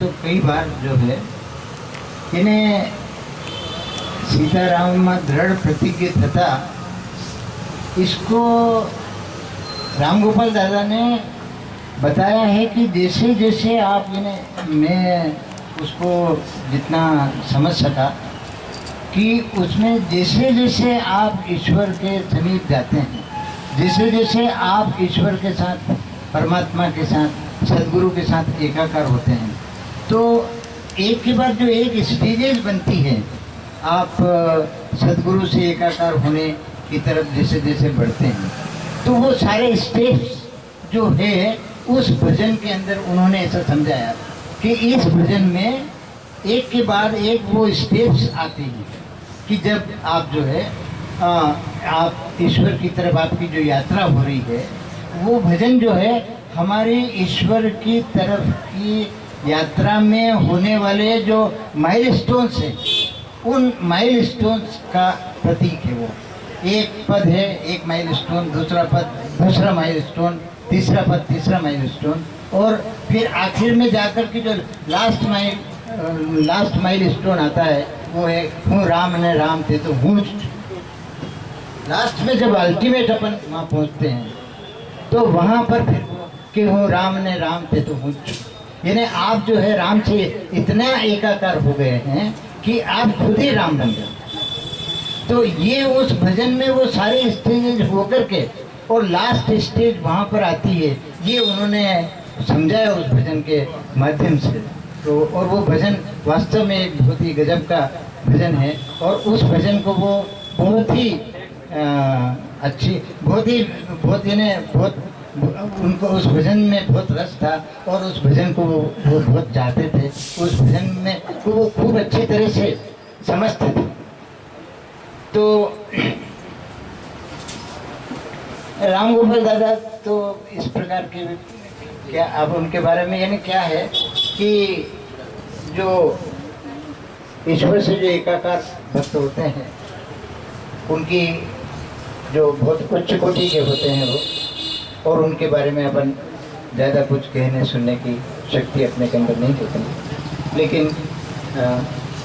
तो कई बार जो है इन्हें सीताराम में दृढ़ प्रतिज्ञ था। इसको राम गोपाल दादा ने बताया है कि जैसे जैसे आप इन्हें, मैं उसको जितना समझ सका कि उसमें जैसे जैसे आप ईश्वर के समीप जाते हैं, जैसे जैसे आप ईश्वर के साथ, परमात्मा के साथ, सदगुरु के साथ एकाकार होते हैं, तो एक के बाद जो एक स्टेजेस बनती है, आप सदगुरु से एकाकार होने की तरफ जैसे जैसे बढ़ते हैं, तो वो सारे स्टेप्स जो है उस भजन के अंदर उन्होंने ऐसा समझाया कि इस भजन में एक के बाद एक वो स्टेप्स आते हैं कि जब आप जो है आप ईश्वर की तरफ आपकी जो यात्रा हो रही है, वो भजन जो है हमारे ईश्वर की तरफ की यात्रा में होने वाले जो माइलस्टोन्स हैं, उन माइलस्टोन्स का प्रतीक है। वो एक पद है, एक माइलस्टोन, दूसरा पद दूसरा माइलस्टोन, तीसरा पद तीसरा माइलस्टोन, और फिर आखिर में जाकर के जो लास्ट माइलस्टोन आता है वो है हूँ राम ने राम थे तो हूँ। लास्ट में जब अल्टीमेट अपन वहाँ पहुँचते हैं तो वहाँ पर फिर कि हूँ राम ने राम थे तो हूँ, यानी आप जो है राम से इतना एकाकार हो गए हैं कि आप खुद ही राम बन गए। तो ये उस भजन में वो सारे स्टेज होकर के और लास्ट स्टेज वहाँ पर आती है, ये उन्होंने समझाया उस भजन के माध्यम से। तो और वो भजन वास्तव में एक बहुत ही गजब का भजन है, और उस भजन को वो बहुत ही अच्छी, बहुत यानी बहुत उनको उस भजन में बहुत रस था, और उस भजन को वो बहुत चाहते थे, उस भजन में को वो खूब अच्छी तरह से समझते थे। तो राम गोपाल दादा तो इस प्रकार के, क्या अब उनके बारे में यानी क्या है कि जो ईश्वर से जो एकाकार भक्त होते हैं, उनकी जो बहुत उच्च कोटि के होते हैं वो, और उनके बारे में अपन ज़्यादा कुछ कहने सुनने की शक्ति अपने के अंदर नहीं होती, लेकिन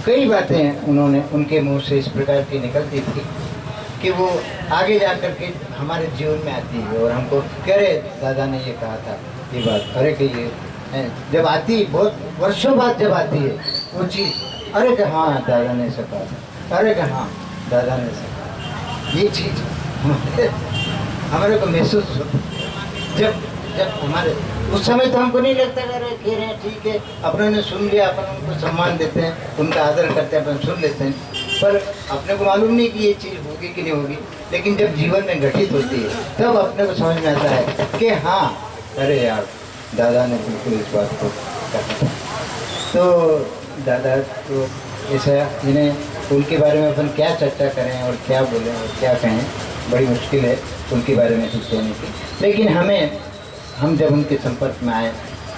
कई बातें उन्होंने उनके मुंह से इस प्रकार की निकलती थी कि वो आगे जा कर के हमारे जीवन में आती है, और हमको कह रहे दादा ने ये कहा था ये बात, अरे कि ये जब आती, बहुत वर्षों बाद जब आती है वो चीज़, अरे कि हाँ दादा ने ऐसा कहा था, अरे कि हाँ दादा ने ऐसा कहा, ये चीज़ हमारे को महसूस हो। जब हमारे उस समय तो हमको नहीं लगता अरे कह रहे हैं ठीक है, अपनों ने सुन लिया, अपन उनको सम्मान देते हैं, उनका आदर करते हैं, अपन सुन लेते हैं, पर अपने को मालूम नहीं कि ये चीज़ होगी कि नहीं होगी। लेकिन जब जीवन में घटित होती है तब अपने को समझ में आता है कि हाँ अरे यार दादा ने बिल्कुल इस बात को कहा। तो दादा तो ऐसा, जिन्हें उनके बारे में अपन क्या चर्चा करें और क्या बोलें और क्या कहें, बड़ी मुश्किल है उनके बारे में कुछ कहने की। लेकिन हम जब उनके संपर्क में आए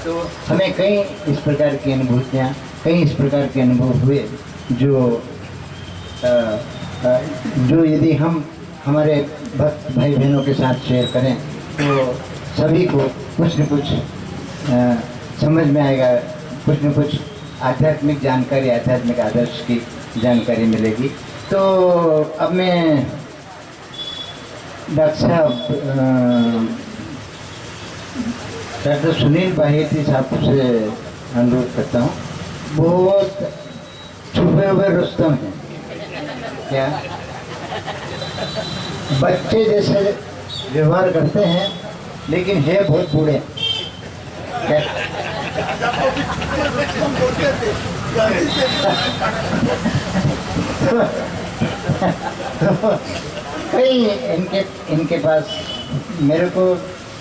तो हमें कई इस प्रकार की अनुभूतियाँ, कई इस प्रकार के अनुभव हुए जो यदि हम हमारे भक्त भाई बहनों के साथ शेयर करें तो सभी को कुछ न कुछ समझ में आएगा, कुछ न कुछ आध्यात्मिक जानकारी, आध्यात्मिक आदर्श की जानकारी मिलेगी। तो अब मैं डॉक्टर साहब, डॉक्टर सुनील बाहेती साहब से अनुरोध करता हूँ। बहुत छुपे हुए रुस्तम हैं, क्या बच्चे जैसे व्यवहार करते हैं लेकिन है बहुत बूढ़े, क्या कई इनके पास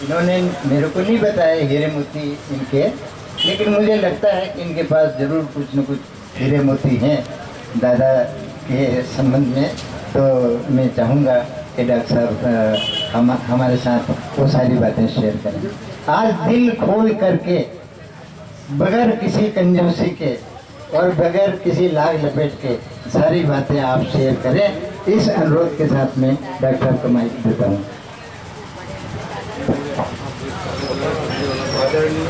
इन्होंने मेरे को नहीं बताया हीरे मोती इनके, लेकिन मुझे लगता है कि इनके पास ज़रूर कुछ न कुछ हीरे मोती हैं दादा के संबंध में। तो मैं चाहूँगा कि डॉक्टर साहब हमारे साथ वो सारी बातें शेयर करें। आज दिल खोल करके, बगैर किसी कंजूसी के और बगैर किसी लाग लपेट के सारी बातें आप शेयर करें, इस अनुरोध के साथ में डॉक्टर को माइक देता हूँ। आदरणीय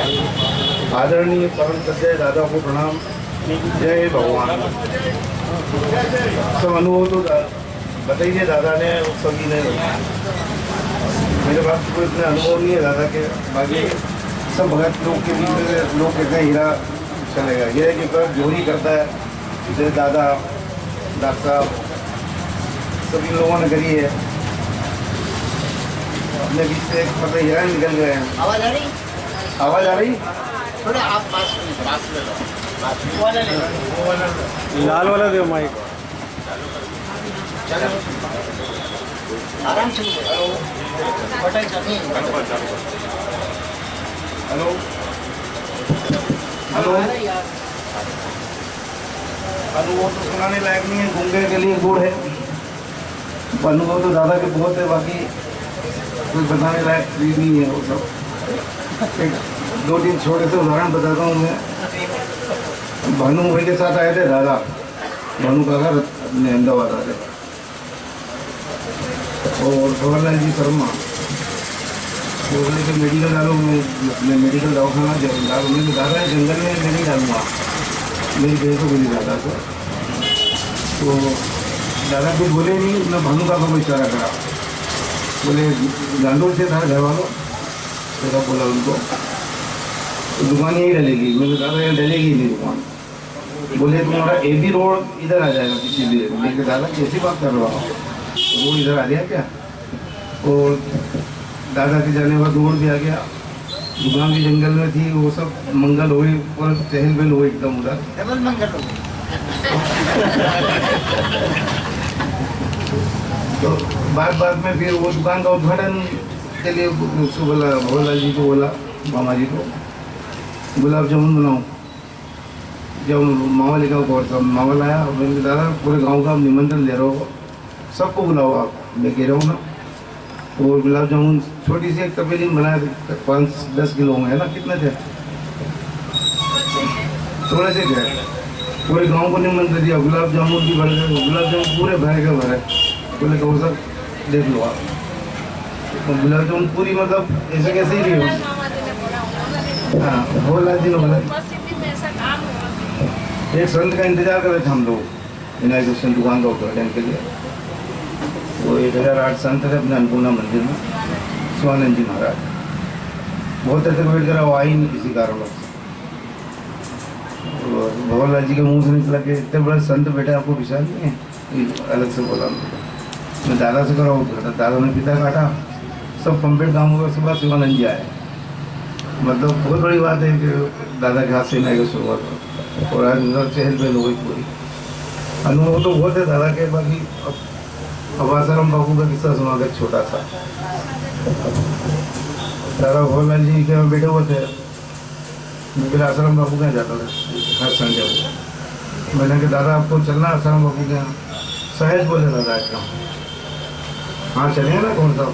आदरणीय परम सत्य दादा को प्रणाम। जय भगवान। सब अनुभव तो बताइए दादा ने, सभी ने। मेरे पास कोई इतना अनुभव नहीं है दादा के, बाकी सब भगत लोग के बीच में लोग कहते हैं हीरा चलेगा। ये है कि जोरी करता है, जैसे दादा डॉक्टर साहब सभी लोगों ने करी है। अपने बीच से मतलब हीरा निकल गए हैं। आवाज आ रही? आवाज आ रही? थोड़े आप पास ले लो, वो वाला ले लो, लाल वाला दो माइक। चलो आराम से हेलो बटन चाबी। Hello hello. अनुभव तो सुनाने लायक नहीं है, गूंगे के लिए गुड़ है। अनुभव तो दादा के बहुत है, बाकी कोई बताने लायक भी नहीं है। वो सब एक दो तीन छोटे से उदाहरण बताता हूँ मैं। भानु भाई के साथ आए थे दादा, भानु का घर अपने अहमदाबाद आए थे, और जवाहरलाल जी शर्मा बोले कि मेडिकल डालो। मैं मेडिकल दवाखाना डालो। मैं दादा जंगल में मैं नहीं डालूँगा, मेरी बेटे को बोली दादा को। तो दादा कुछ बोले नहीं, मैं भानु का को इशारा करा, बोले गांडोल से था घर वालों, ऐसा बोला उनको। तो दुकान यहीं डलेगी। मैंने दादा यहाँ डलेगी नहीं दुकान। बोले तुम्हारा AB रोड इधर आ जाएगा किसी भी। लेकिन दादा कैसी बात कर रहा हूँ, रोड इधर आ गया क्या? और दादा के जाने के बाद रोड भी आ गया। दुकान भी जंगल में थी, वो सब मंगल हो गई और चहल पहल हो गई एकदम उधर। डबल मंगल हो तो बाद में फिर वो दुकान का उद्घाटन के लिए उसको बोला, भोला जी को बोला, मामा जी को, गुलाब जामुन बनाओ। जब मामा लेकर और सब मामा लाया, मैंने दादा पूरे गांव का निमंत्रण दे रहा हो, सबको बुलाओ आप, मैं कह रहा हूँ ना। और गुलाब जामुन छोटी सी एक तपेली में बनाए थे, 5-10 किलो में, है ना? कितने थे? थोड़े से थे। पूरे गांव को निमंत्रण दिया, गुलाब जामुन भी भर गए, गुलाब जामुन पूरे भर के भरे। बोले कहो सर देख लो आप। तो गुलाब जामुन पूरी मतलब ऐसे कैसे ही नहीं हो। हाँ, भोला जी ने बोला एक संत का इंतजार कर रहे थे हम लोग इनाग्रेशन दुकान का उद्घाटन के लिए। वो 1008 संत थे अपने अन्नपूर्णा मंदिर में, शिवानंद जी महाराज। बहुत देर तक वेट करा, वो आई नहीं किसी कारणवश। भगवान जी के मुंह से निकला कि इतने बड़े संत बेटे आपको विशाल नहीं है। अलग से बोला मैं दादा से करा उद्घाटन। दादा ने पिता काटा, सब कंप्लीट काम हुआ। उसके बाद शिवानंद जी आए। मतलब बहुत बड़ी बात है कि दादा के हाथ से इनाग्रेशन शुरुआत हो, और आज उधर चहल पहल हो गई पूरी। अनुभव तो बहुत है दादा के। बाकी अब आसाराम बापू का किस्सा सुना था छोटा सा। दादा भोलाल जी के बैठे हुए थे, मैं फिर आसाराम बापू के यहाँ जाता था हर संडे को। मैंने कहा दादा आपको चलना आसाराम बापू के यहाँ? सहज बोले दादा एकदम, हाँ चलेंगे ना, कौन सा?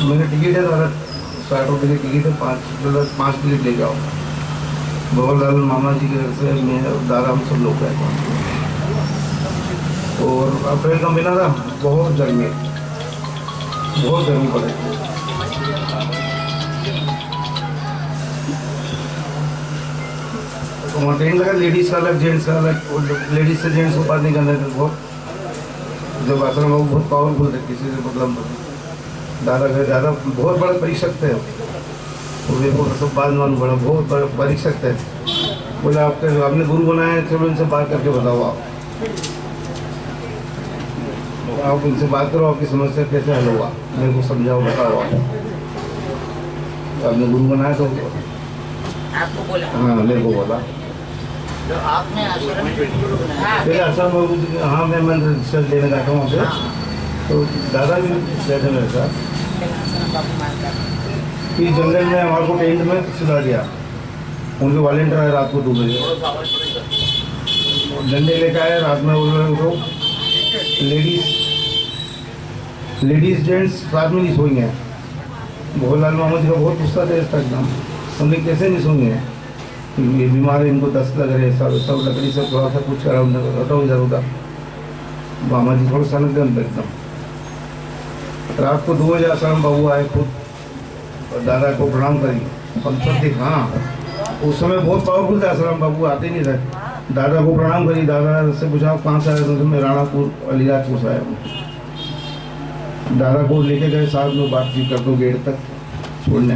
मेरे टिकट है दादा, 60 रुपये की टिकट है, 5 प्लेट ले जाओ। भगवान मामा जी के घर से मैं दादा हम सब लोग गए। और अप्रैल का महीना था, बहुत गर्मी पड़े। तो वहाँ ट्रेन लगा, लेडीज़ का अलग, जेंट्स का अलग। लेडीज़ से जेंट्स को बात नहीं करना था बहुत। जब आश्रम बाबू बहुत पावरफुल थे, किसी से मतलब दादा बहुत बड़े परीक्षक थे। वो सब बात मालूम पड़ा, बहुत बड़े परीक्षक थे। बोले आपने गुरु बनाया, चलो इनसे बात करके बताओ। आप इनसे बात करो, आपकी समस्या कैसे हल होगा, मेरे को समझाओ, बताओ। आपने गुरु बनाया तो आपको बोला? हाँ, मेरे को बोला। तो आपने आश्रम फिर आश्रम बाबू जी, हाँ मैं रिसर्च लेने जाता हूँ वहाँ पे। तो दादा भी बैठे मेरे साथ। फिर जंगल में हमारे को टेंट में सुला दिया। उनके वॉलेंटियर आए रात को 2 बजे, डंडे लेकर आए। रात में उनको लेडीज जेंट्स साथ में नहीं सोएंगे। भोलाल मामा जी का बहुत गुस्सा था इसका एकदम। हमने कैसे नहीं सोएंगे, ये बीमार है, इनको दस्त लग रहे, सब लकड़ी से थोड़ा सा कुछ करा, हटाओ इधर उधर। मामा जी थोड़ा सा लग गए एकदम। रात को 2 बजे आसाराम बाबू आए खुद, और दादा को प्रणाम करी। पंचवटी, हाँ उस समय बहुत पावरफुल था। आसाराम बाबू आते नहीं थे। दादा को प्रणाम करी, दादा से पूछा कहाँ से आए, तो मैं राणापुर अलीराजपुर से आया हूँ। दादा को लेके गए, साथ में बातचीत कर दो गेट तक छोड़ने।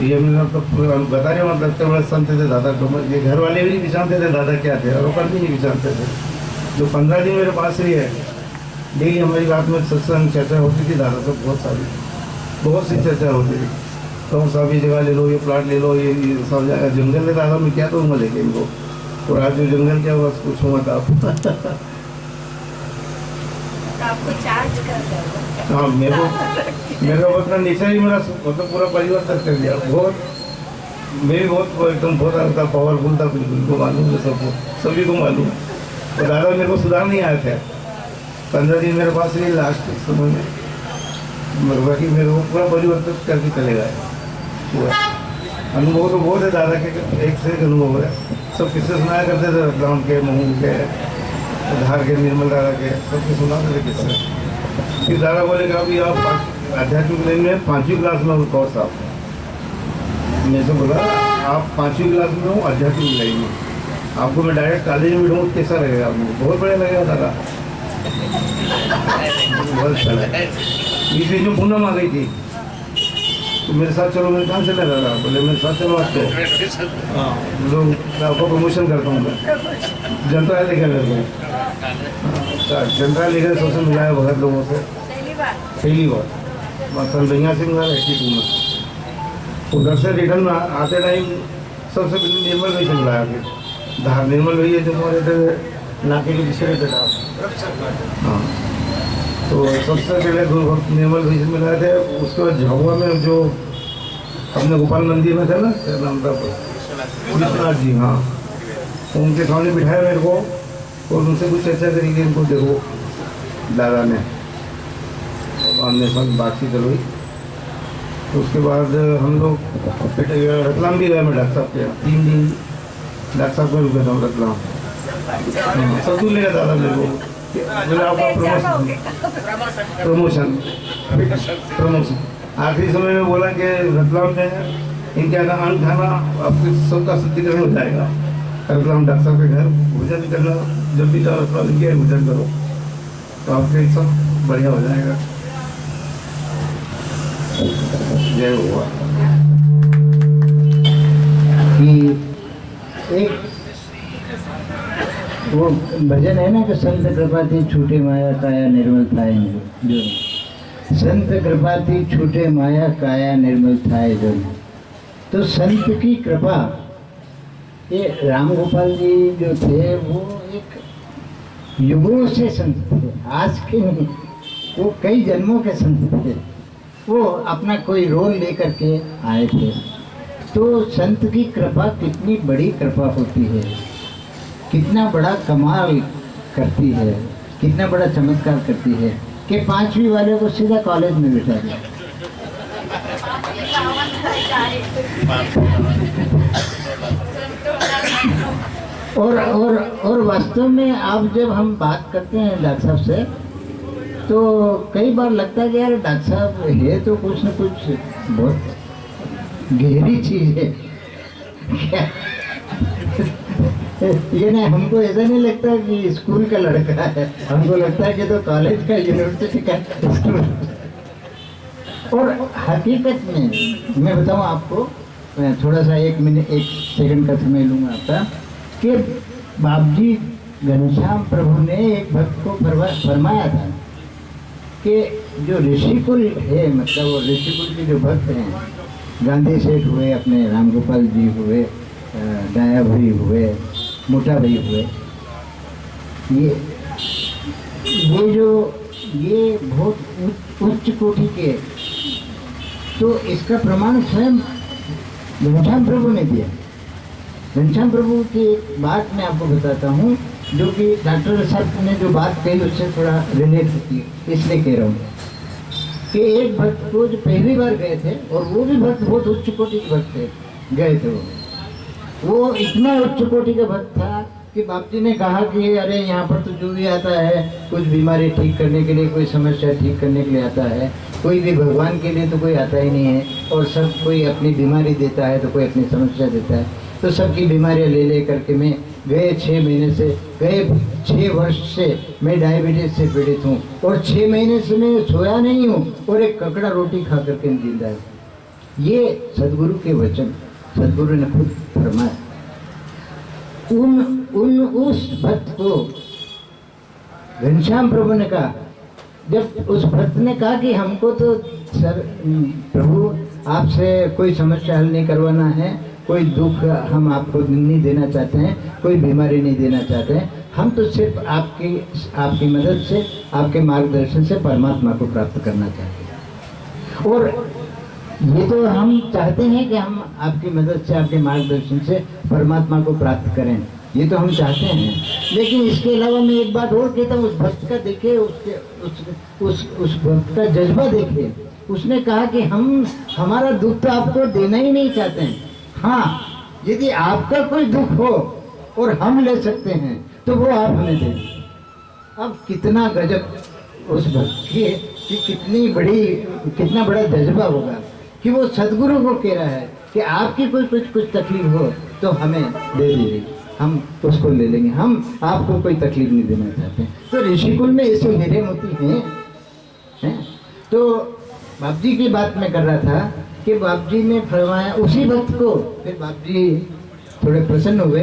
ये मेरा तो बता रहे मतलब इतने बड़े संत थे दादा को। ये घर वाले भी नहीं पहचानते थे दादा क्या थे, और ऊपर भी नहीं पहचानते थे। जो 15 दिन मेरे पास रही है, डेली हमारी रात में सत्संग चर्चा होती थी दादा से, बहुत सी चर्चा होती थी। तो साहब ये जगह ले लो, ये प्लाट ले लो, ये सब जगह जंगल है दादा, मैं क्या दूंगा लेके इनको। और आज जो जंगल क्या बस पूछो मत आप। आपको चार्ज कर देगा। हाँ मेरा अपना नेचर ही मेरा मतलब पूरा परिवर्तन कर दिया। बहुत मैं भी बहुत एकदम बहुत था, पावरफुल था, बिल्कुल को मालूम है, सबको सभी को मालूम। और दादा मेरे को सुधार नहीं आया था। 15 दिन मेरे पास रही लास्ट समय में, बाकी मेरे को पूरा परिवर्तन करके चले गए पूरा। अनुभव तो बहुत है दादा के, एक से एक अनुभव है। सब किस्से सुनाया करते थे, रतलाम के, महू के, धार के, निर्मल दादा के, सबके सुनाते थे किस्से। फिर दादा बोले कि अभी आप आध्यात्मिक लाइन में 5वीं क्लास में हो कौर साहब। मैं से बोला आप 5वीं क्लास में हो आध्यात्मिक लाइन में, आपको मैं डायरेक्ट कॉलेज में बिठाऊँ कैसा लगेगा आपको? बहुत बढ़िया लगेगा दादा, बहुत अच्छा लगा। बीच बीच में पूनम आ गई थी, तो मेरे साथ चलो। मैंने कहाँ चला दादा? बोले मेरे साथ चलो आपको, हाँ लोग आपको प्रमोशन करता हूँ मैं। जनता लेकर मेरे को, जनता लेकर सबसे मिलाया बहुत लोगों से पहली बार। संदैया सिंह का 82 में उधर से रिटर्न आते टाइम सबसे पहले निर्मल भाई से मिलाया। फिर धार निर्मल भाई है जो हमारे थे नाके के पीछे रहते थे। हाँ तो सबसे पहले निर्मल भाई से मिलाए थे। उसके बाद झाबुआ में जो अपने गोपाल मंदिर में थे ना, क्या नाम था, विश्वनाथ जी, हाँ उनके सामने बिठाया मेरे को और उनसे कुछ चर्चा करी कि इनको देखो दादा ने, हमने सब बातचीत हुई। तो उसके बाद हम लोग रतलाम भी गए। मैं डॉक्टर साहब के 3 दिन डॉक्टर साहब में रुके था रतलाम। सब दूर ले गया दादा मेरे को, बोले आपका प्रमोशन। आखिरी समय में बोला कि रतलाम में इनके अन्न खाना आपके सबका शुद्धिकरण हो जाएगा। रतलाम डॉक्टर साहब के घर भोजन करना, जब भी जाओ रतलाम इनके भोजन करो तो आपके सब बढ़िया हो जाएगा। जय हुआ कि एक वो भजन है ना कि संत कृपा थी छूटे माया काया निर्मल थाए जो, संत कृपा थी छूटे माया काया निर्मल थाए जो। तो संत की कृपा, ये राम गोपाल जी जो थे वो एक युगों से संत थे, आज के नहीं, वो कई जन्मों के संत थे। वो अपना कोई रोल लेकर के आए थे। तो संत की कृपा कितनी बड़ी कृपा होती है, कितना बड़ा कमाल करती है, कितना बड़ा चमत्कार करती है कि 5वीं वाले को सीधा कॉलेज में बिठा दिया। और वास्तव में आप जब हम बात करते हैं डॉक्टर साहब से, तो कई बार लगता है कि यार डॉक्टर साहब है तो कुछ न कुछ बहुत गहरी चीज़ है क्या? ये नहीं, हमको ऐसा नहीं लगता कि स्कूल का लड़का है, हमको लगता है कि तो कॉलेज का, यूनिवर्सिटी का स्टूडेंट। और हकीकत में मैं बताऊं आपको, थोड़ा सा 1 सेकंड का समय लूँगा आपका, कि बाबूजी घनश्याम प्रभु ने एक भक्त को फरमाया था कि जो ऋषिकुल है, मतलब वो ऋषिकुल के जो भक्त हैं, गांधी सेठ हुए, अपने राम गोपाल जी हुए, डाया भाई हुए, मोटा भाई हुए, ये बहुत उच्च कोटि के। तो इसका प्रमाण स्वयं घनश्याम प्रभु ने दिया। घनश्याम प्रभु की एक बात मैं आपको बताता हूँ, जो कि डॉक्टर साहब ने जो बात कही उससे थोड़ा रिलेट होती है, इसलिए कह रहा हूँ कि एक भक्त को जो पहली बार गए थे, और वो भी भक्त बहुत उच्च कोटि के भक्त थे, गए थे वो इतना उच्च कोटि का भक्त था कि बाप जी ने कहा कि अरे यहाँ पर तो जो भी आता है कुछ बीमारी ठीक करने के लिए, कोई समस्या ठीक करने के लिए आता है, कोई भी भगवान के लिए तो कोई आता ही नहीं है, और सब कोई अपनी बीमारी देता है तो कोई अपनी समस्या देता है। तो सबकी बीमारियाँ ले करके मैं गए 6 महीने से, गए 6 वर्ष से मैं डायबिटीज से पीड़ित हूँ, और 6 महीने से मैं सोया नहीं हूँ, और एक ककड़ा रोटी खा करके जिंदा है। ये सदगुरु के वचन, सदगुरु ने खुद फरमाया। उस भक्त को घनश्याम प्रभु ने कहा, जब उस भक्त ने कहा कि हमको तो सर प्रभु आपसे कोई समस्या हल नहीं करवाना है, कोई दुख हम आपको नहीं देना चाहते हैं, कोई बीमारी नहीं देना चाहते हैं, हम तो सिर्फ आपकी मदद से, आपके मार्गदर्शन से परमात्मा को प्राप्त करना चाहते हैं। और ये तो हम चाहते हैं कि हम आपकी मदद से, आपके मार्गदर्शन से परमात्मा को प्राप्त करें, ये तो हम चाहते हैं। लेकिन इसके अलावा मैं एक बात और कहता हूँ, उस भक्त का देखिए, उस भक्त का जज्बा देखिए। उसने कहा कि हम हमारा दुख तो आपको देना ही नहीं चाहते हैं, हाँ यदि आपका कोई दुख हो और हम ले सकते हैं तो वो आप हमें दें। अब कितना गजब उस भक्त की कितना बड़ा जज्बा होगा कि वो सदगुरु को कह रहा है कि आपकी कुछ तकलीफ हो तो हमें दे दीजिए, हम उसको ले लेंगे, हम आपको कोई तकलीफ नहीं देना चाहते। तो ऋषिकुल में ऐसे हीरे मोती हैं। तो बाप जी की बात मैं कर रहा था कि बाप जी ने फरमाया उसी भक्त को, फिर बाप जी थोड़े प्रसन्न हुए,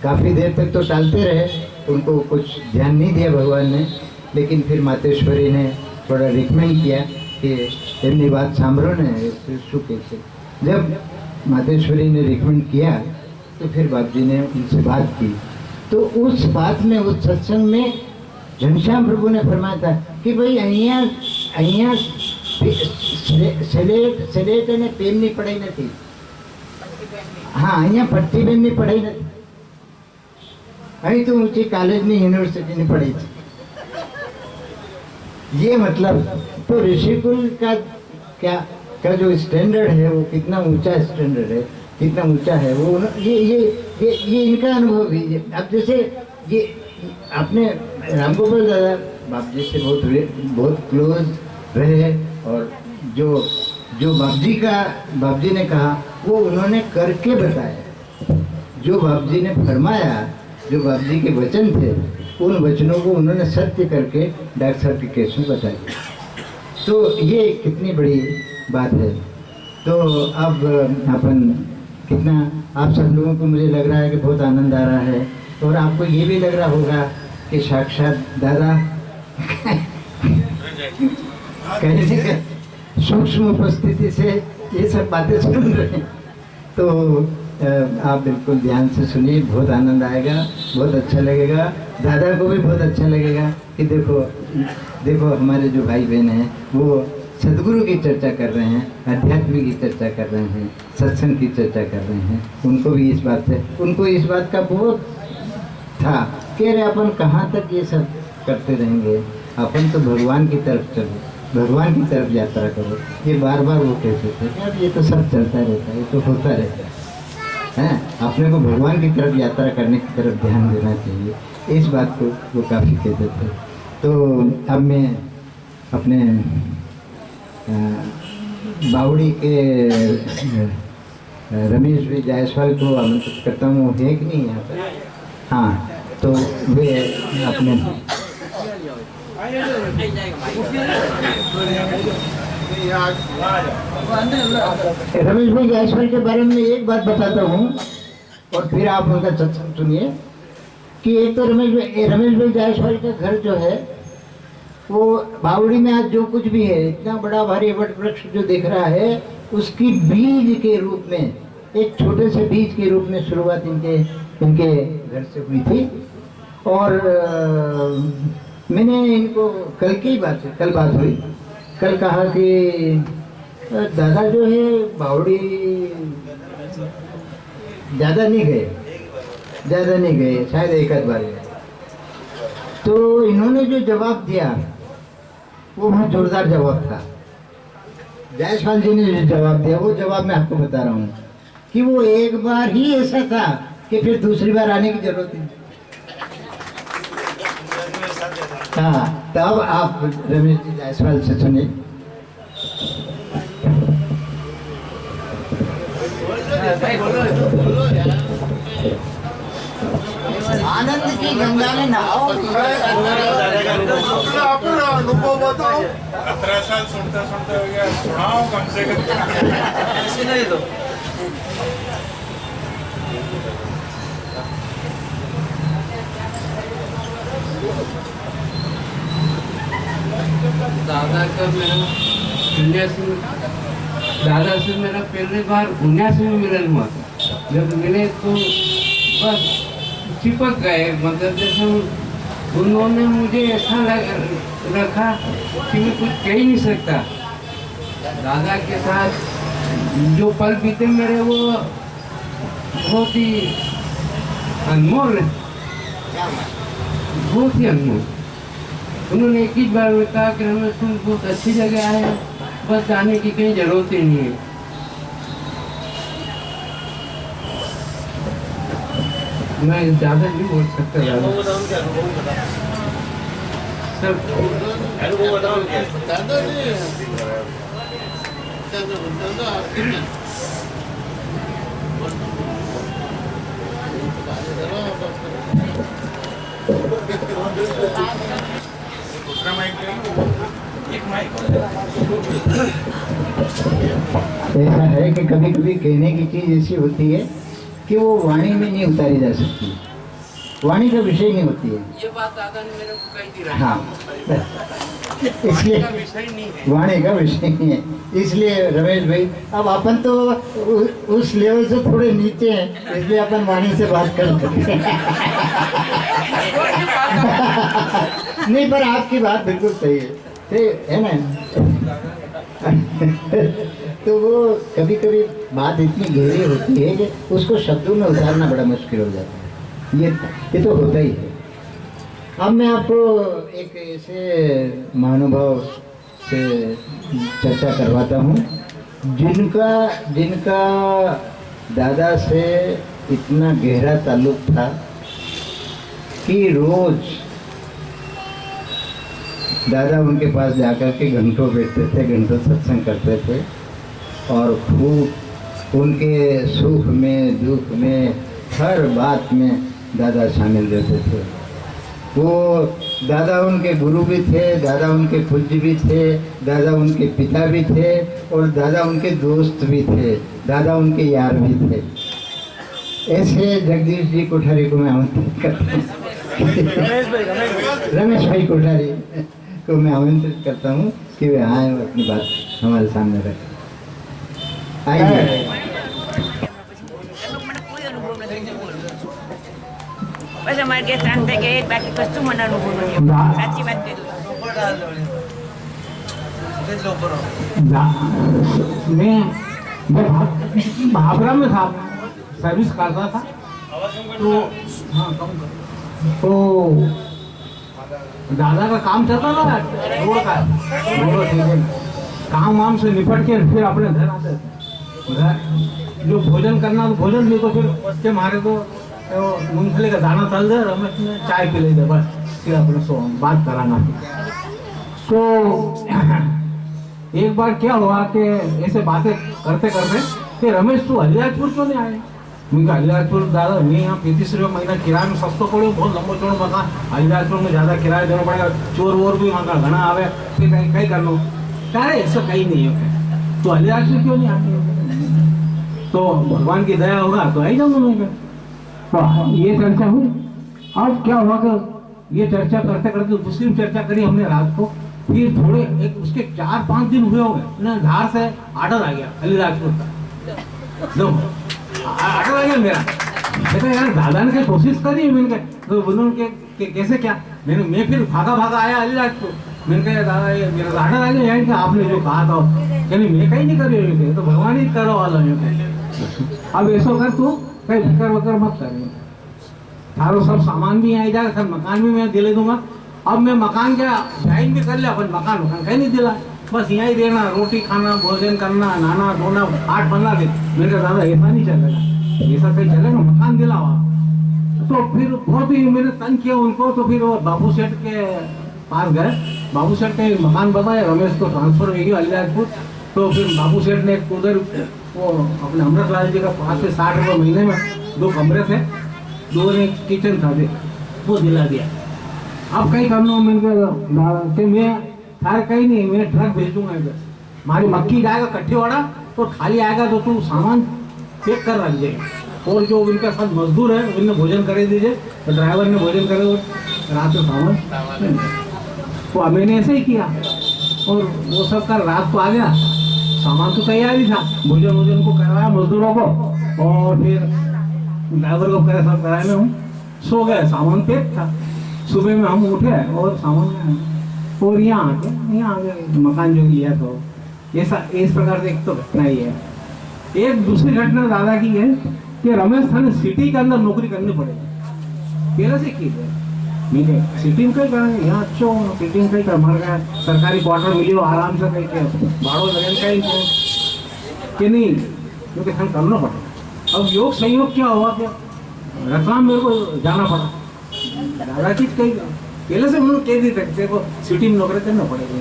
काफ़ी देर तक तो टालते रहे, उनको कुछ ध्यान नहीं दिया भगवान ने। लेकिन फिर मातेश्वरी ने थोड़ा रिकमेंड किया कि एमनी बात सांभरो ने सुखे से। जब मातेश्वरी ने रिकमेंड किया तो फिर बाप जी ने उनसे बात की। तो उस बात में, उस सत्संग में घनश्याम प्रभु ने फरमाया था कि भाई અહીંયા સેલેટ અને પેનની પઢાઈ નથી, હા અહીંયા પટ્ટી બેનની પઢાઈ નથી, અહીં તો ઊંચી कॉलेजની यूनिवर्सिटीની पढ़ाई છે। ये मतलब तो ऋषिकुल का जो स्टैंडर्ड है वो कितना ऊंचा स्टैंडर्ड है, कितना ऊंचा है वो, ये इनका अनुभव भी। अब जैसे ये आपने रामगोपाल दादा बाप जी से बहुत क्लोज रहे, और जो बाप जी ने कहा वो उन्होंने करके बताया। जो बाप जी ने फरमाया, जो बाप जी के वचन थे, उन वचनों को उन्होंने सत्य करके डॉक्टर साहब के केस में बताया। तो ये कितनी बड़ी बात है। तो अब अपन कितना, आप सब लोगों को मुझे लग रहा है कि बहुत आनंद आ रहा है, और आपको ये भी लग रहा होगा कि साक्षात दादा कहीं सूक्ष्म उपस्थिति से ये सब बातें सुन रहे हैं। तो आप बिल्कुल ध्यान से सुनिए, बहुत आनंद आएगा, बहुत अच्छा लगेगा, दादा को भी बहुत अच्छा लगेगा कि देखो हमारे जो भाई बहन हैं वो सदगुरु की चर्चा कर रहे हैं, अध्यात्म की चर्चा कर रहे हैं, सत्संग की चर्चा कर रहे हैं। उनको भी इस बात का बहुत था कि अरे अपन कहाँ तक ये सब करते रहेंगे, अपन तो भगवान की तरफ चलो, भगवान की तरफ यात्रा करो। ये बार बार वो कहते थे कि अब ये तो सब चलता रहता है, ये तो होता रहता है, अपने को भगवान की तरफ यात्रा करने की तरफ ध्यान देना चाहिए। इस बात को वो काफ़ी कहते थे। तो अब मैं अपने बावड़ी के रमेश भाई जायसवाल को आमंत्रित करता हूँ, वो है कि नहीं यहाँ पर? हाँ, तो वे अपने रमेश भाई जायसवाल के बारे में एक बात बताता हूँ और फिर आप उनका सत्संग सुनिए कि एक तो रमेश भाई जायसवाल का घर जो है वो बावड़ी में आज जो कुछ भी है, इतना बड़ा भारी वट वृक्ष जो दिख रहा है, उसकी बीज के रूप में, एक छोटे से बीज के रूप में शुरुआत इनके घर से हुई थी। और मैंने इनको कल बात हुई, कल कहा कि दादा जो है बावड़ी ज़्यादा नहीं गए, शायद एक आध बार। तो इन्होंने जो जवाब दिया वो बहुत जोरदार जवाब था। जायसवाल जी ने जो जवाब दिया वो जवाब मैं आपको बता रहा हूँ कि वो एक बार ही ऐसा था कि फिर दूसरी बार आने की जरूरत नहीं। हाँ, तो अब आप रमेश जी जायसवाल से सुनिए। आनंद की गंगा में नहाओ। अपना अनुभव बताओ। 17 साल सुनते सुनते हो गया, सुनाओ कम से कम। नहीं तो दादा का मेरा पुण्यासी दादा से मेरा पहली बार पुण्यासी में मिलन हुआ था। जब मिले तो बस चिपक गए, मतलब जैसे उन्होंने मुझे ऐसा रखा कि मैं कुछ कह ही नहीं सकता। दादा के साथ जो पल बीते मेरे वो बहुत ही अनमोल है, बहुत ही अनमोल। उन्होंने एक ही बार में कहा कि हमें तुम बहुत अच्छी जगह आए हैं, बस जाने की कहीं जरूरत ही नहीं है। मैं ज़्यादा नहीं बोल सकता सब दूसरा माइक एक माइक। ऐसा है कि कभी कभी कहने की चीज़ ऐसी होती है कि वो वाणी में नहीं उतारी जा सकती, वाणी का विषय नहीं होती है। ये बात दादा ने मेरे को कही थी। हाँ, इसलिए विषय नहीं है, वाणी का विषय नहीं है। इसलिए रमेश भाई, अब अपन तो उस लेवल से थोड़े नीचे हैं, इसलिए अपन वाणी से बात करते हैं। नहीं, पर आपकी बात बिल्कुल सही है ना। तो वो कभी कभी बात इतनी गहरी होती है कि उसको शब्दों में उतारना बड़ा मुश्किल हो जाता है। ये तो होता ही है। अब मैं आपको एक ऐसे महानुभाव से चर्चा करवाता हूँ जिनका दादा से इतना गहरा ताल्लुक था कि रोज दादा उनके पास जाकर के घंटों बैठते थे, घंटों सत्संग करते थे और खूब उनके सुख में दुख में हर बात में दादा शामिल रहते थे। वो दादा उनके गुरु भी थे, दादा उनके पूज्य भी थे, दादा उनके पिता भी थे और दादा उनके दोस्त भी थे, दादा उनके यार भी थे। ऐसे जगदीश जी कोठारी को मैं आमंत्रित करता हूँ, रमेश भाई कोठारी को मैं आमंत्रित करता हूँ कि वे आए और अपनी बात हमारे सामने रखें। आइए। बस हमारे के सांगते के बाकी कस्तू मना अनुभव नहीं, साची बात कह दो। मैं भाभरा में था, सर्विस करता था। तो हाँ, तो दादा का काम चलता था रोड का, काम वाम से निपट के फिर अपने घर आते थे। घर जो भोजन करना तो भोजन नहीं, तो फिर बच्चे मारे तो मूंगफली का दाना तल दे, रमेश ने चाय पी लेते, बस फिर अपने सो बात कराना। तो एक बार क्या हुआ कि ऐसे बातें करते करते कि रमेश तू हरिराजपुर क्यों नहीं आए? मैं कहा हरिराजपुर दादा मैं यहाँ 35 रुपये महीना किराए में सस्तो पड़े, बहुत लंबो चौड़ो मकान, हरिराजपुर में ज़्यादा किराया देना पड़ेगा, चोर वोर भी वहाँ का घना आवे, फिर कहीं कर लो। क्या ऐसा कहीं नहीं है, तो हरिराजपुर क्यों नहीं आए? तो भगवान की दया होगा तो आई जाऊँगा मैं। तो ये चर्चा हुई। अब क्या हुआ कि ये चर्चा करते करते दूसरी चर्चा करी हमने रात को, फिर थोड़े एक उसके 4-5 दिन हुए होंगे ना, धार से आर्डर आ गया अलीराजपुर का, आर्डर आ गया मेरा। कहते यार दादा ने क्या कोशिश करी? मैंने तो उन्होंने कैसे क्या, मैं फिर भागा आया अलीराजपुर। मैंने कहा दादा ये मेरा आर्डर आ गया यानी कि आपने जो कहा था, यानी मैं कहीं नहीं कर रही, तो भगवान ही करो वाला है। अब ऐसा कर तू कहीं फिक्र वकर मत कर, थारो सब सामान भी आई जाएगा, सब मकान भी मैं दिले दूंगा। अब मैं मकान क्या साइन भी कर लिया, अपन मकान कहीं नहीं दिला, बस यहाँ ही रहना, रोटी खाना, भोजन करना, नहाना धोना, 8-15 दिन। मैंने कहा दादा ऐसा नहीं चलेगा, ऐसा कहीं चलेगा, मकान दिलावा। तो फिर बहुत ही मैंने तंग किया उनको, तो फिर वो बाबू सेठ के पास गए। बाबू सेठ ने मकान बताया, रमेश को ट्रांसफर हो गया अलीराजपुर। तो फिर बाबू सेठ ने उधर वो अपने अमृतलाल जी का 5 से 60 रुपये महीने में 2 कमरे थे, 2 ने किचन था, वो दिला दिया। अब कहीं करना मैंने मैं थार कहीं नहीं, मैं ट्रक भेज दूंगा इधर, हमारी मक्की जाएगा कट्ठीवाड़ा, तो खाली आएगा तो तू सामान पैक कर रख जाए। और जो उनके साथ मजदूर है उन्हें भोजन करे दीजिए, तो ड्राइवर ने भोजन करे और रात में सामान। तो मैंने ऐसे ही किया और वो सब कर रात को आ गया, सामान तो तैयार ही था, भोजन वोजन को करवाया मजदूरों को, और फिर ड्राइवर को करे सब कराए में हम सो गए, सामान पैक था। सुबह में हम उठे और सामान और यहाँ आके मकान जो लिया तो ऐसा इस प्रकार से एक तो घटना ही है। एक दूसरी घटना दादा की है कि रमेश थाने सिटी के अंदर नौकरी करनी पड़ेगी, पहले से की है सिटी में कहीं करेंगे, यहाँ अच्छो सिटी में कहीं कर मर गया, सरकारी क्वार्टर मिली हो आराम से कहीं के भाड़ो लगेगा कहीं कि नहीं, क्योंकि थाने करना पड़ेगा। अब योग संयोग क्या हुआ कि रतलाम मेरे को जाना पड़ा, दादा की कहीं पहले से उन्होंने कह दी सकते को सिटी में नौकरी करना पड़ेगी।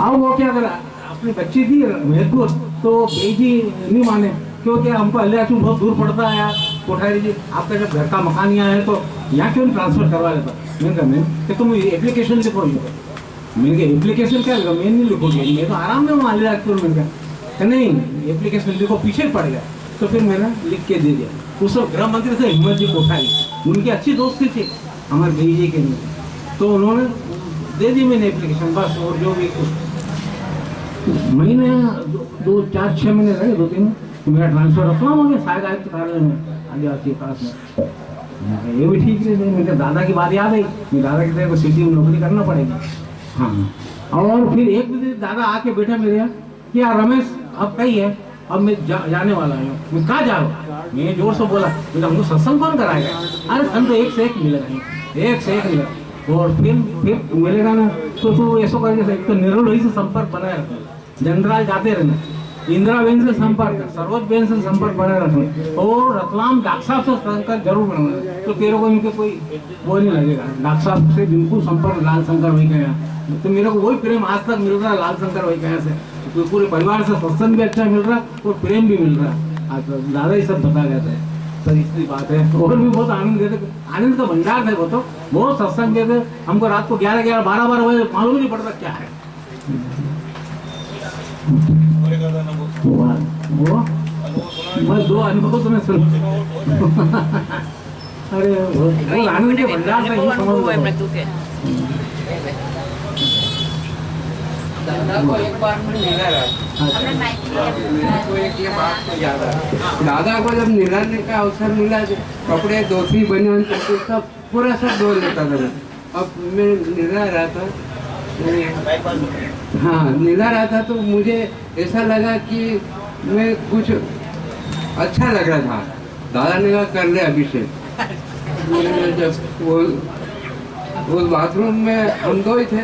अब वो क्या करा, अपनी बच्ची थी मेहरपुर, तो बेजी नहीं माने, क्योंकि हमको अलीराजपुर बहुत दूर पड़ता है यार, कोठारी जी आपका जब घर का मकान यहाँ है तो यहाँ क्यों ट्रांसफर करवा लेता। मैंने कहा मैं तुम एप्लीकेशन लिखो, मैंने कहा एप्लीकेशन क्या लिखा, मैं नहीं लिखोगी, मैं तो आराम में हूँ अलीराजपुर। मैंने कहा नहीं एप्लीकेशन लिखो, पीछे पड़ गया। तो फिर मैंने लिख के दे दिया। उस वक्त गृह मंत्री थे हिम्मत जी कोठारी, उनकी अच्छी दोस्ती थी हमारे बेजी के लिए, तो उन्होंने दे दी मैंने एप्लीकेशन बस। और जो भी महीने 2 4 6 महीने रहे, 2-3 तो मेरा ट्रांसफर रखना हो गया शायद आयुक्त कार्यालय में आदिवासी पास में। ये भी ठीक नहीं, मेरे दादा की बात याद आई, मेरे दादा कहते हैं सिटी में नौकरी करना पड़ेगी। हाँ, और फिर एक दिन दादा आके बैठा मेरे यहाँ कि यार रमेश अब कहीं है, अब मैं जाने वाला हूँ। मैं कहाँ जा रहा हूँ, मैं जोर से बोला, बोला हमको सत्संग कौन कराएगा, अरे हम तो एक से एक मिलेगा, एक से एक मिलेगा। और फिर मिलेगा ना तो तू ऐसा कर, जैसे एक तो निरल वही से संपर्क बनाए रखना, जंतराल जाते रहना, इंदिरा बेन से संपर्क, सरोज बेन से संपर्क बनाए रखना, और रतलाम डॉक्टर साहब से संपर्क जरूर बनाना, तो तेरे को इनके कोई वो नहीं लगेगा। डॉक्टर साहब से बिल्कुल संपर्क, लाल शंकर वही कहा, तो मेरे को वही प्रेम आज तक मिल रहा है लाल शंकर वही कहा से, तो पूरे परिवार से सत्संग भी अच्छा मिल रहा और प्रेम भी मिल रहा। आज दादा ही सब बता गया था, तो इसकी बात है। और भी बहुत आनंद देते, आनंद का भंडार है वो, तो बहुत सत्संग देते हमको, रात को 11 12 बजे मालूम नहीं पड़ता क्या है वो बस 2 अनुभव तुम्हें सुन। अरे वो आनंद के भंडार से ही समझ। दादा को एक बार मैं मिला रहा, को एक ये बात तो याद है, दादा को जब निलाने का अवसर मिला, कपड़े धोती बनियान सब पूरा सब धो लेता था। अब मैं निला रहा था, हाँ निला रहा था, तो मुझे ऐसा लगा कि मैं कुछ अच्छा लग रहा था। दादा ने कहा कर ले अभिषेक। जब वो बाथरूम में हम 2 ही थे,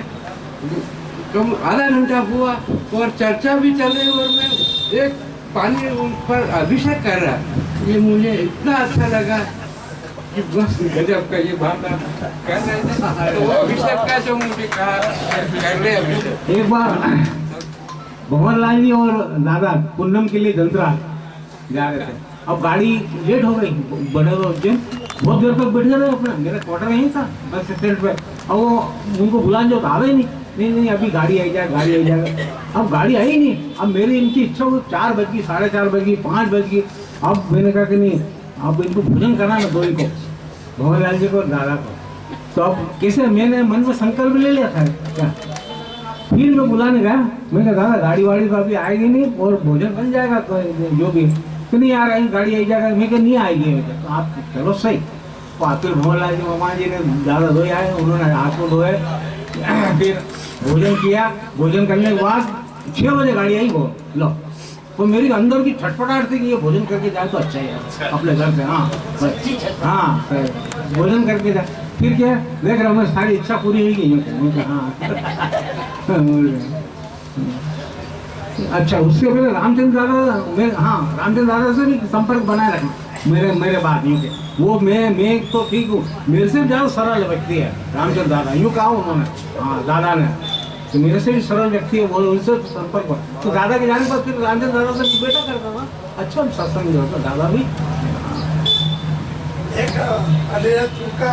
कम आधा घंटा हुआ और चर्चा भी चल रही, और मैं एक पानी पर अभिषेक कर रहा। ये मुझे इतना अच्छा लगा कि बस गजब का ये बात कर रहे थे, तो वो अभिषेक का जो मुझे कहा कर ले अभिषेक। एक बार भंवरलाल जी और दादा पूनम के लिए जंतरा जा रहे थे, अब गाड़ी लेट हो गई, बड़े बहुत देर तक बैठे रहे अपना, मेरा क्वार्टर यहीं था बस स्टैंड पे। अब वो उनको बुलाने जो आवे नहीं अभी गाड़ी आई जाएगा। अब गाड़ी आई नहीं, अब मेरी इनकी इच्छा हुई 4 बज गई, 4:30 बज गई, 5 बज गई। अब मैंने कहा कि नहीं, अब इनको भोजन करना ना 2 को, भंवरलाल जी को और दादा को। तो अब कैसे, मैंने मन में संकल्प ले लिया था क्या। फिर मैं बुलाने गया, मैंने कहा दादा गाड़ी वाड़ी तो अभी आएगी नहीं और भोजन बन जाएगा तो जो भी, तो नहीं आ रही गाड़ी आई जाएगा। मैं कहा नहीं आएगी, तो आप चलो सही। तो आखिर भंवरलाल जी मामा जी ने दादा धोए आए, उन्होंने हाथ को धोए, फिर भोजन किया। भोजन करने के बाद 6 बजे गाड़ी आई वो लो, तो मेरी अंदर की छटपटाहट थी कि ये भोजन करके जाए तो अच्छा है अपने घर से। हाँ भोजन करके जाए। फिर क्या देख रहा हूँ सारी इच्छा पूरी हुई गई। हाँ अच्छा, उसके पहले रामचंद्र दादा, मैं हाँ रामचंद्र दादा से भी संपर्क बनाए रखना। मेरे बात यूँ के वो मैं तो ठीक हूँ, मेरे से भी ज़्यादा सरल व्यक्ति है रामचंद्र दादा, यूँ कहा उन्होंने, हाँ दादा ने, तो मेरे से भी सरल व्यक्ति है वो, उनसे संपर्क हो तो दादा के जाने पर फिर रामचंद्र दादा से बेटा करता था, अच्छा सत्संग जो होता दादा भी। एक अलीराजपुर का